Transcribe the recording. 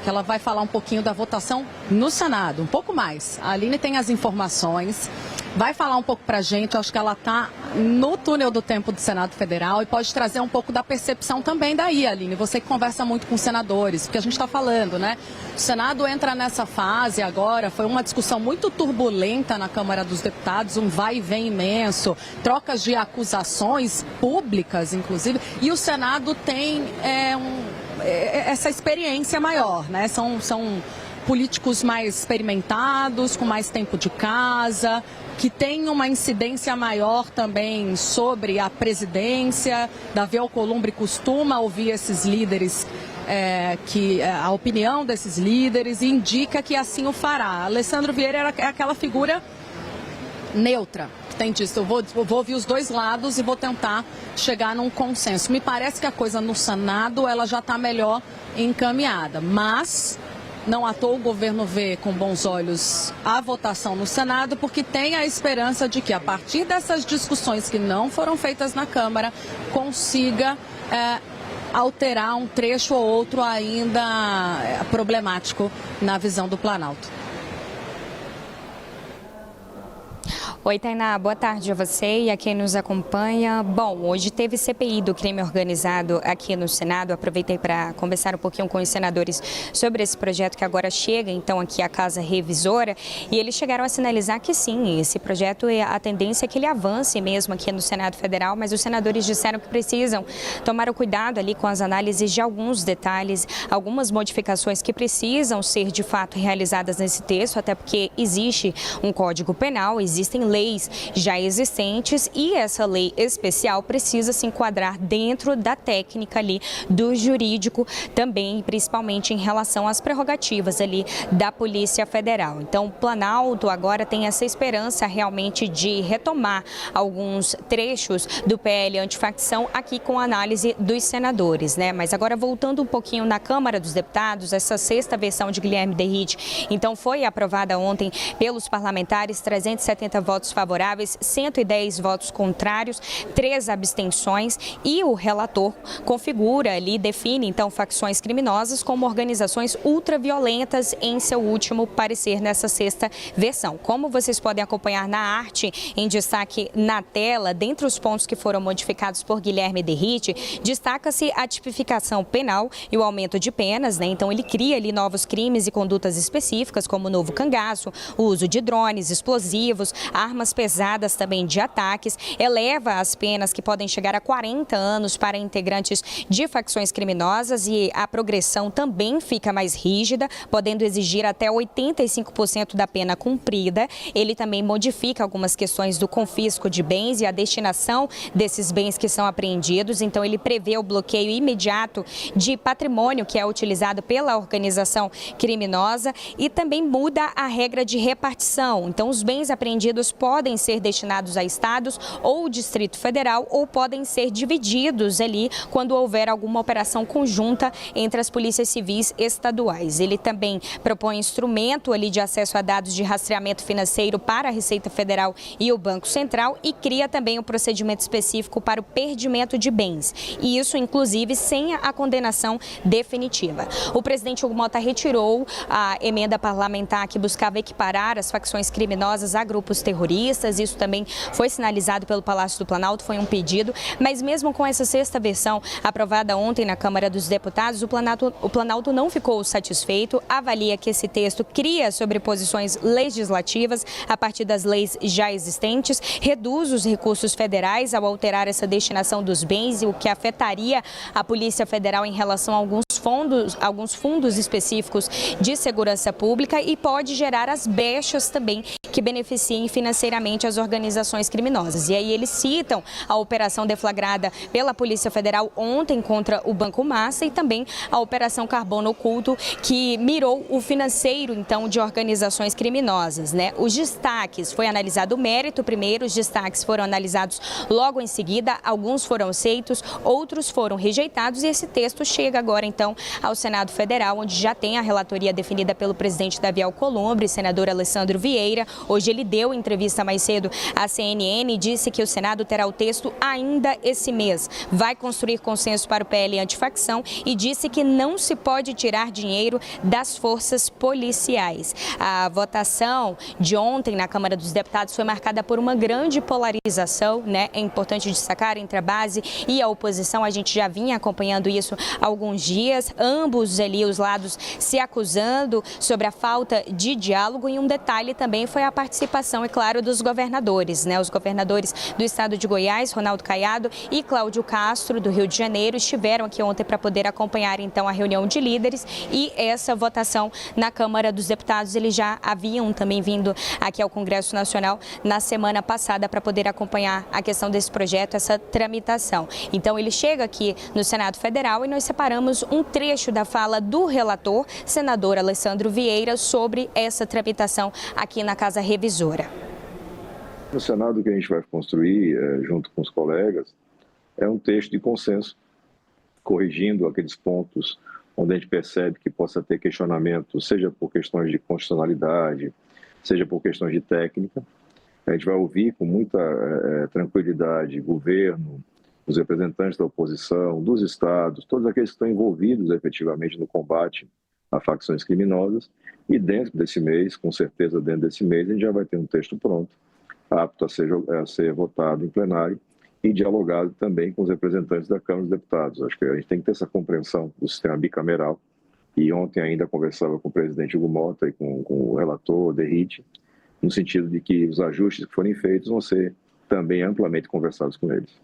que ela vai falar um pouquinho da votação no Senado, um pouco mais. A Aline tem as informações, vai falar um pouco para a gente. Acho que ela está no túnel do tempo do Senado Federal e pode trazer um pouco da percepção também daí, Aline. Você que conversa muito com senadores, porque a gente está falando, né? O Senado entra nessa fase agora, foi uma discussão muito turbulenta na Câmara dos Deputados, um vai e vem imenso, trocas de acusações públicas, inclusive, e o Senado tem essa experiência maior, né? São políticos mais experimentados, com mais tempo de casa, que tem uma incidência maior também sobre a presidência. Davi Alcolumbre costuma ouvir esses líderes, a opinião desses líderes, e indica que assim o fará. Alessandro Vieira é aquela figura neutra, que tem disso, eu vou ouvir os dois lados e vou tentar chegar num consenso. Me parece que a coisa no Senado ela já está melhor encaminhada, mas não à toa o governo vê com bons olhos a votação no Senado, porque tem a esperança de que, a partir dessas discussões que não foram feitas na Câmara, consiga alterar um trecho ou outro ainda problemático na visão do Planalto. Oi, Tainá, boa tarde a você e a quem nos acompanha. Bom, hoje teve CPI do crime organizado aqui no Senado. Aproveitei para conversar um pouquinho com os senadores sobre esse projeto que agora chega, então, aqui à Casa Revisora. E eles chegaram a sinalizar que sim, esse projeto, a tendência é que ele avance mesmo aqui no Senado Federal, mas os senadores disseram que precisam tomar o cuidado ali com as análises de alguns detalhes, algumas modificações que precisam ser de fato realizadas nesse texto, até porque existe um Código Penal, existem leis já existentes e essa lei especial precisa se enquadrar dentro da técnica ali do jurídico também, principalmente em relação às prerrogativas ali da Polícia Federal. Então, o Planalto agora tem essa esperança realmente de retomar alguns trechos do PL antifacção aqui com a análise dos senadores, né? Mas agora, voltando um pouquinho na Câmara dos Deputados, essa sexta versão de Guilherme Derrite, então, foi aprovada ontem pelos parlamentares, 370 votos favoráveis, 110 votos contrários, 3 abstenções, e o relator configura ali, define então facções criminosas como organizações ultraviolentas em seu último parecer nessa sexta versão. Como vocês podem acompanhar na arte em destaque na tela, dentre os pontos que foram modificados por Guilherme Derrite, destaca-se a tipificação penal e o aumento de penas, né? Então ele cria ali novos crimes e condutas específicas, como o novo cangaço, o uso de drones, explosivos, armas pesadas também de ataques, eleva as penas que podem chegar a 40 anos para integrantes de facções criminosas, e a progressão também fica mais rígida, podendo exigir até 85% da pena cumprida. Ele também modifica algumas questões do confisco de bens e a destinação desses bens que são apreendidos. Então ele prevê o bloqueio imediato de patrimônio que é utilizado pela organização criminosa e também muda a regra de repartição. Então os bens apreendidos podem ser destinados a estados ou Distrito Federal, ou podem ser divididos ali quando houver alguma operação conjunta entre as polícias civis estaduais. Ele também propõe instrumento ali de acesso a dados de rastreamento financeiro para a Receita Federal e o Banco Central, e cria também um procedimento específico para o perdimento de bens, e isso inclusive sem a condenação definitiva. O presidente Hugo Mota retirou a emenda parlamentar que buscava equiparar as facções criminosas a grupos terroristas. Isso também foi sinalizado pelo Palácio do Planalto, foi um pedido, mas mesmo com essa sexta versão aprovada ontem na Câmara dos Deputados, o Planalto não ficou satisfeito, avalia que esse texto cria sobreposições legislativas a partir das leis já existentes, reduz os recursos federais ao alterar essa destinação dos bens, o que afetaria a Polícia Federal em relação a alguns fundos específicos de segurança pública, e pode gerar as brechas também que beneficiem financeiramente as organizações criminosas. E aí eles citam a operação deflagrada pela Polícia Federal ontem contra o Banco Massa, e também a Operação Carbono Oculto, que mirou o financeiro, então, de organizações criminosas, né? Os destaques, foi analisado o mérito primeiro, os destaques foram analisados logo em seguida, alguns foram aceitos, outros foram rejeitados, e esse texto chega agora, então, ao Senado Federal, onde já tem a relatoria definida pelo presidente Davi Alcolumbre, senador Alessandro Vieira. Hoje ele deu entrevista entrevista mais cedo à CNN, disse que o Senado terá o texto ainda esse mês. Vai construir consenso para o PL antifacção e disse que não se pode tirar dinheiro das forças policiais. A votação de ontem na Câmara dos Deputados foi marcada por uma grande polarização, né? É importante destacar, entre a base e a oposição. A gente já vinha acompanhando isso há alguns dias, ambos ali os lados se acusando sobre a falta de diálogo, e um detalhe também foi a participação, é claro, dos governadores, né? Os governadores do estado de Goiás, Ronaldo Caiado e Cláudio Castro, do Rio de Janeiro, estiveram aqui ontem para poder acompanhar então a reunião de líderes e essa votação na Câmara dos Deputados. Eles já haviam também vindo aqui ao Congresso Nacional na semana passada para poder acompanhar a questão desse projeto, essa tramitação. Então ele chega aqui no Senado Federal e nós separamos um trecho da fala do relator, senador Alessandro Vieira, sobre essa tramitação aqui na Casa Revisora. No Senado, o que a gente vai construir, junto com os colegas, é um texto de consenso, corrigindo aqueles pontos onde a gente percebe que possa ter questionamento, seja por questões de constitucionalidade, seja por questões de técnica. A gente vai ouvir com muita tranquilidade o governo, os representantes da oposição, dos estados, todos aqueles que estão envolvidos efetivamente no combate a facções criminosas. E dentro desse mês, com certeza dentro desse mês, a gente já vai ter um texto pronto, apto a ser votado em plenário e dialogado também com os representantes da Câmara dos Deputados. Acho que a gente tem que ter essa compreensão do sistema bicameral. E ontem ainda conversava com o presidente Hugo Mota e com o relator Derrite, no sentido de que os ajustes que forem feitos vão ser também amplamente conversados com eles.